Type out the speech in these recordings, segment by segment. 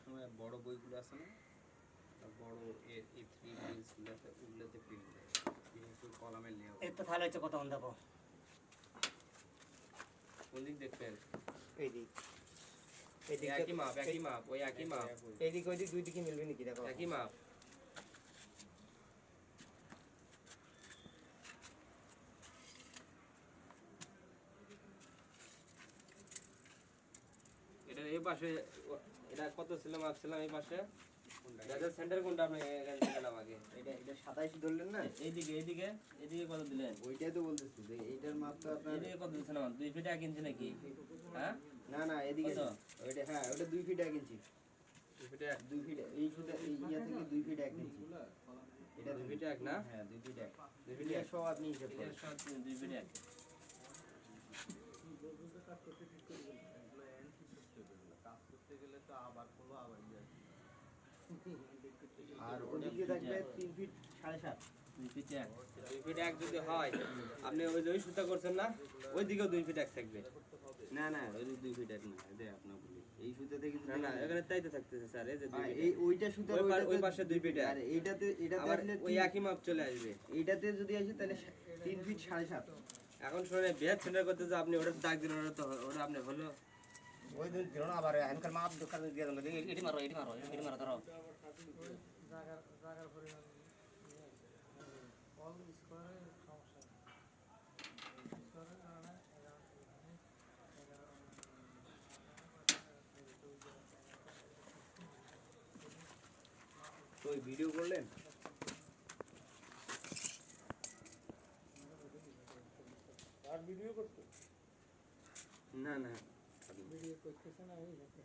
সবসময় বড় বইগুলো আছে না, বড় A3 পেজগুলোতে ওগুলোতে প্রিন্ট দেয়, বিশেষ করে কলামের লেআউট। এর তো তাহলে হচ্ছে কত দেবো? কোন দিক দেখবেন? এই দিক, এই দিক একই মাপ, একই মাপ, ওই একই মাপ। এই দিক ওই দিক দুই দিকে মিলবে নাকি দেখো? একই মাপ। এটা এই পাশে এটা কত ছিল মাপ ছিলাম এই পাশে? যাদের সেন্টার কোনটা আপনি এখান থেকে নাম আগে? এটা 27 ধরলেন না? এইদিকে এইদিকে এইদিকে কত দিলেন? ওইটাই তো বলতেছি যে এইটার মাপ তো আপনার এইদিকে কত দিচ্ছেন আমার? 2 ফিট 1 ইঞ্চি নাকি? হ্যাঁ? না না এদিকে কত? ওইটা হ্যাঁ ওটা 2 ফিট 1 ইঞ্চি। 2 ফিট 2 ফিট এই সুতা এই ইয়া থেকে 2 ফিট 1 ইঞ্চি। এটা 2 ফিট 1 না? হ্যাঁ 2 ফিট 1। 2 ফিট 1 সব আপনি হিসাব করেন। 2 ফিট 1। আর ওদিকে থাকবে 3 ফিট 7.5। 2 ফিট 1। 2 ফিট 1 যদি হয়, আপনি ওই যে ওই সুতা করছেন না? ওই দিকেও 2 ফিট 1 থাকবে। না না ওই 2 ফিট 1 না এটা আপনার বলি এই সুতাতে কিন্তু না না এখানে তাই তো থাকতেছে স্যার, এই যে 2 ফিট। এই ওইটা সুতার ওই পাশে 2 ফিট 1। আর এইটাতে আবার আসলে ওই একই মাপ চলে আসবে। এইটাতে যদি আসে তাহলে 3 ফিট 7.5। এখন শুনে বেদ সেন্টার করতে যে আপনি ওটা দাগ দিলেন, ওটা তো ওটা আপনি হলো ওই দিন দিল না আবার এখানকার মাপ দরকার দিয়ে দেন, এটি মারো এটি মারো এটি মারো ধরো। তো ওই ভিডিও করলেন? আর ভিডিও করতে না না ভিডিও করতেছে না, এই দেখে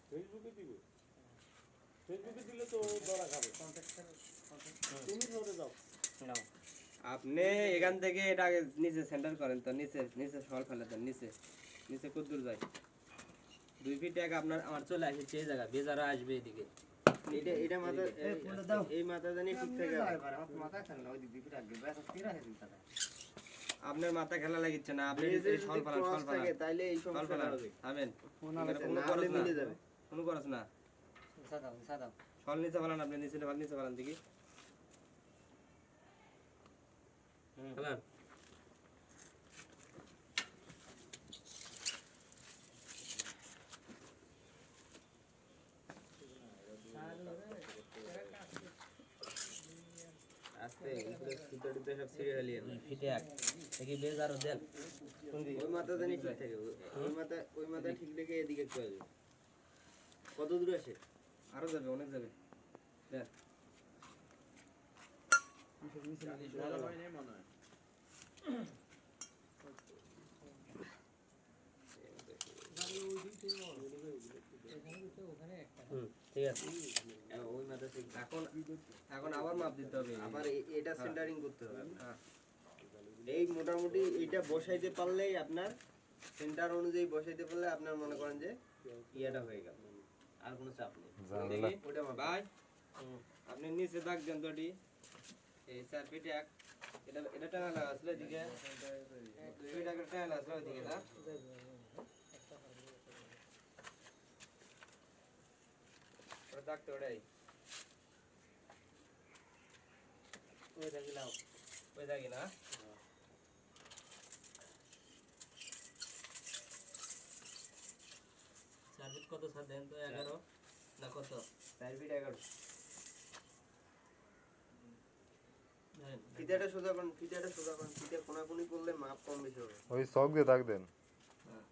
ফেসবুকে দিবে। ফেসবুকে দিলে তো ধরা খাবে। তুমি ধরে দাও। নাও আপনি এখান থেকে এটা আগে নিচে সেন্টার করেন তো, নিচে নিচে সল ফেলে দেন, নিচে নিচে কত দূর যায়? 2 ফিট 1 আপনার আমার চলে আসছে এই জায়গা, বেজারা আসবে এদিকে। এটা মাথা এই মাথা জানি ঠিক থাকে। মাথা খান না ওই দিক দিয়ে রাখবে ব্যাস তিরা হেদিন তাহলে। আপনার মাথা খেলা লাগিচ্ছে না, আপনি বেজে এই সল যদি ফেলান, cross সল ফেলান, থাকে তাইলে এই সল সমস্যাটা ফেলান, হবে। থামেন। না কোনো হলে খরচ মিলে না, যাবে। কোনো খরচ না। সাদাও সাদাও সল নিচে ফেলান, আপনি নিচে ফেলান, নিচে ফেলান দেখি। ফেলান। আস্তে উপরে সুতা টুতা সব ছিঁড়ে ফেলিয়ে 2 ফিট 1 দেখি বেজারও দেন। ওই মাথা জানি ঠিক থাকে। ওই মাথা ঠিক রেখে এদিকে একটু আসবে। কত দূর আসে? আরো যাবে, অনেক যাবে। দেন। ভালো হয় নাই মনে হয়। ঠিক আছে। ওই মাথা ঠিক। এখন এখন আবার মাপ দিতে হবে। আবার এটা সেন্টারিং করতে হবে। হ্যাঁ। এই মোটামুটি এইটা বসাইতে পারলেই আপনার সেন্টার অনুযায়ী বসাইতে পারলে আপনার মনে করেন যে ইয়াটা হয়ে গেল, আর কোনো চাপ নেই। দেখি ওটা মাপ। ভাই আপনি নিচে দাগ দেন তো এটি। এই 4 ফিট 1 এটা এটা টানা লাগা আসলে এদিকে 2 ফিট 1 টানা লাগা আসলে এদিকে না। ওটা দাগ তো ওটাই। ওই দেখি নাও ওই দাগি না। সার্ভিস কত স্যার দেন তো? 11 না কত? 4 ফিট 11। দেন। ফিতাটা সোজা করুন, ফিতাটা সোজা করুন। ফিতা কোনাকুনি করলে মাপ কম বেশি হবে। ওই চক দিয়ে দাগ দেন। হ্যাঁ।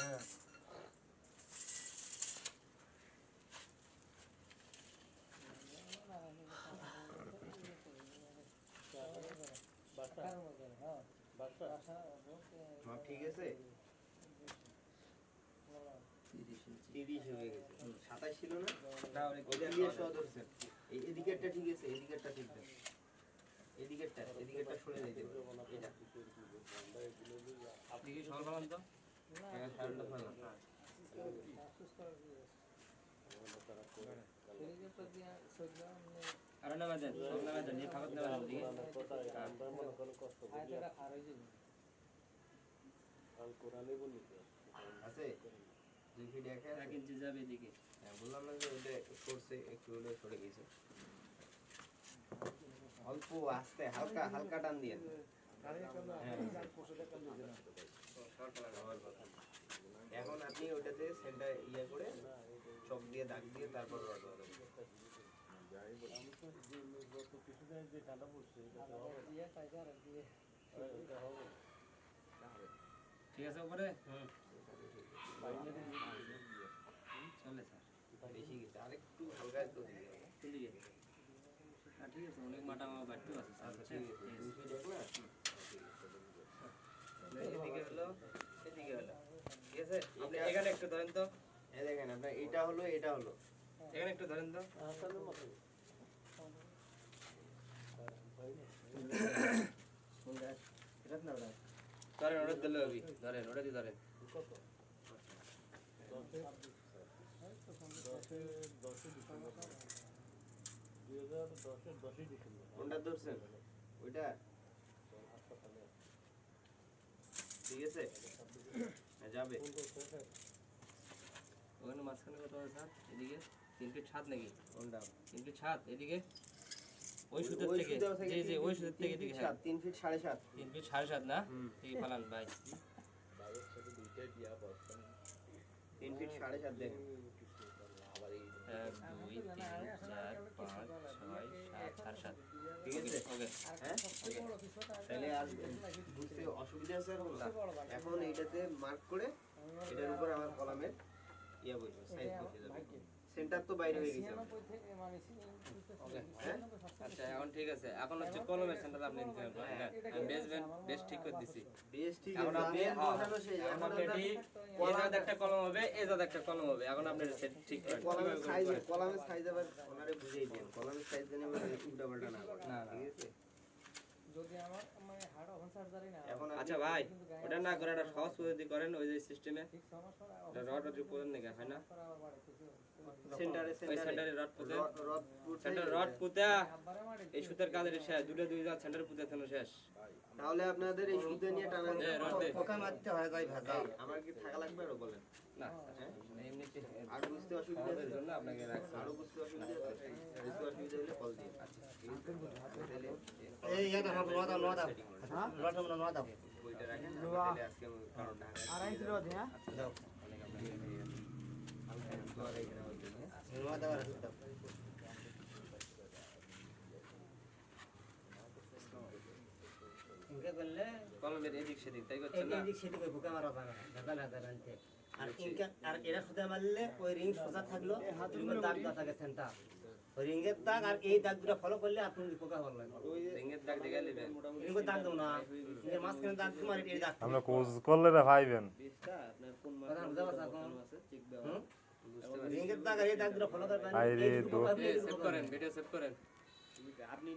হ্যাঁ মাপ ঠিক আছে? 30 হয়ে গেছে। 27 ছিল না? না ওই ওইটা দিয়ে সহ ধরছেন। এদিকেরটা ঠিক আছে, এদিকেরটা ঠিক আছে। এদিকেরটা সরে যাইতে পারে। এটা আপনি কি সল ফেলান তো? হ্যাঁ সারটা ভালো। আর নামা দেন, সব নামা দেন, এই ফাঁকত নামা দেন দিকে। আছে 2 ফিট 1 1 ইঞ্চি যাবে এদিকে। হ্যাঁ বললাম না যে ওটা সরছে একটু হলে সরে গেছে অল্প আস্তে হালকা হালকা টান দিয়ে এখন আপনি ওটাতে সেন্টার ইয়ে করে চক দিয়ে দাগ দিয়ে তারপর রড বাঁধাবেন। ঠিক আছে উপরে? চলে স্যার। বেশি গেছে আরেকটু হালকা একটু দিয়ে দেবেন। এদিকে। ঠিক আছে, অনেক মাটা মামা বাড়তেও আছে স্যার। আচ্ছা ঠিক আছে 2 ফিট এক না এদিকে হলো এদিকে হলো ঠিক আছে আপনি এখানে একটু ধরেন তো। এই দেখেন আপনার এটা হলো এখানে একটু ধরেন তো। ধরেন ওটা দিলে হবে। ধরেন ওটা দিয়ে ধরেন। কোনটা ধরছেন ওইটা ঠিক আছে হ্যাঁ, যাবে ওখানে মাঝখানে কত হবে স্যার? এদিকে 3 ফিট 7 নাকি? কোনটা 3 ফিট 7 এদিকে। ওই সুতের ওই থেকে সুতাও থেকে জি জি তিন ওই ফিট- সুতের তিন থেকে ফিট এদিকে। সাত, 3 ফিট 7.5 3 ফিট 7.5 না? হুম। ঠিক ফালান ভাই। 3 ফিট 7.5 দেখেন 1 2 3 4 5 6 7 7 ঠিক আছে ওকে। হ্যাঁ তাহলে আর বুঝতে অসুবিধা আছে আর কোনো? এখন এইটাতে মার্ক করে এটার উপর আমার কলামের ইয়া বসবে সাইজ বসে যাবে সেন্টার তো বাইরে হয়ে গেছে আমার। ওকে। হ্যাঁ আচ্ছা এখন ঠিক আছে। এখন হচ্ছে কলমের সেন্টার আপনি নিতে পারবেন। হ্যাঁ, আমি বেস ঠিক করে দিছি। বেশ ঠিক এখন আছে আপনি বেশ বসানো শেষ এখন এখন আপনি আমরা ঠিক এই জায়গাতে একটা কলম হবে, এই জায়গাতে একটা কলম হবে। এখন আপনি সেট ঠিক করেন। কলামের সাইজ আবার ওনারে বুঝিয়ে দেন কলামের সাইজ জানি উল্টা পাল্টা না করে। না, না। ঠিক আছে এখন আচ্ছা ভাই, ওটা না করে একটা সহজ পদ্ধতি করেন ওই যে সিস্টেমে। রড রড পুঁতেন নাকি হয় না? সেন্টারে ওই সেন্টারে রড পুঁতে। রড পুঁতে সেন্টার রড পুঁতা এই সুতার কাজের শেষ। দুই যা সেন্টার পুঁতে থানো শেষ। তাহলে আপনাদের এই সুতো নিয়ে টানা রড দে। পোকা মারতে হয় তাই ভাজা আমার কি থাকা লাগবে আরো বলেন না স্যার, এমনিতে আরো বুঝতে অসুবিধা আমাদের আছে জন্য আপনাকে রাখছি। আরো বুঝতে অসুবিধা আছে বুঝতে অসুবিধা হলে কল দিন ঠিক আছে তাহলে এই এটা আমার নোয়া দাও হ্যাঁ লটা মনে নোয়া দাও বইটা রাখেন তাহলে আজকে আমি কারণ ঢাকা দাও অনেক আপনাকে হালকা দোয়া এখানে হইছে নোয়া দাও আর দাও ইনকে করলে কলমের এদিক সেদিক তাই করছেন না? এদিক সেদিক ওই পোকা মারা পাবে না দাদা আনতে আর ইনকে আর এরা সুদা মারলে ওই রিং সোজা থাকলো রিংয়ের দাগ দেওয়া থাকে সেন্টার ওই রিংয়ের দাগ আর এই দাগ দুটো ফলো করলে আপনি পোকা পারবেন রিংয়ের দাগ দেখে নেবেন। রিংয়ের দাগ দেবো না রিংয়ের মাঝখানে দাগ তোমার এই দাগ আমরা কোজ করলে রে ভাইবেন বীজটা আপনার কোন কথা বুঝা পারছ এখন? আছে ঠিক দেওয়া। হুম? রিংয়ের দাগ আর এই দাগ দুটো ফলো করবেন আইরে এই দুটো দোস্ত। পারলে এই দুটো সেভ করেন, ভিডিও সেভ করেন। আপনি